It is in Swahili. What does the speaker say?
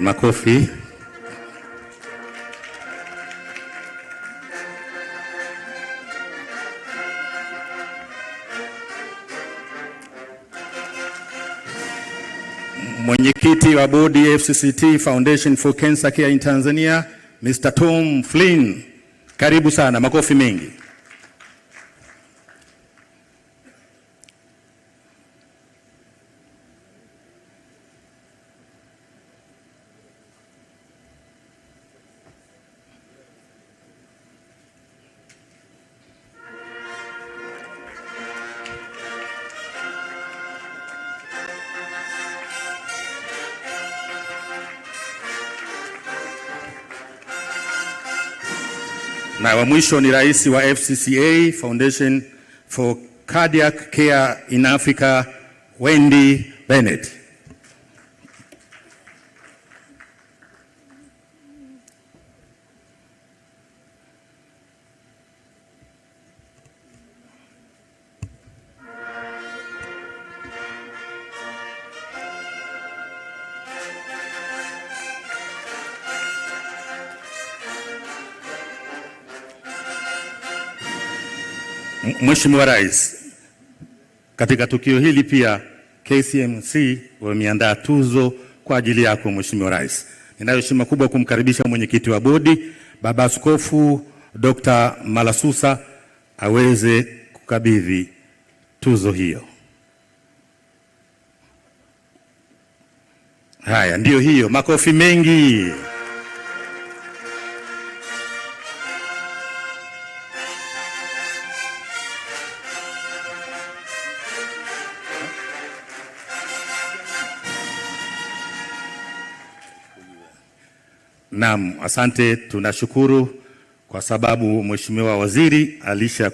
Makofi. Mwenyekiti wa bodi FCCT Foundation for Cancer Care in Tanzania, Mr. Tom Flynn. Karibu sana, makofi mengi. Na wa mwisho ni rais wa FCCA Foundation for Cardiac Care in Africa, Wendy Bennett. Mheshimiwa Rais, katika tukio hili pia KCMC wameandaa tuzo kwa ajili yako Mheshimiwa Rais. Ninayo heshima kubwa kumkaribisha mwenyekiti wa bodi Baba Askofu Dr. Malasusa aweze kukabidhi tuzo hiyo. Haya, ndiyo hiyo, makofi mengi. Naam, asante, tunashukuru kwa sababu Mheshimiwa Waziri alisha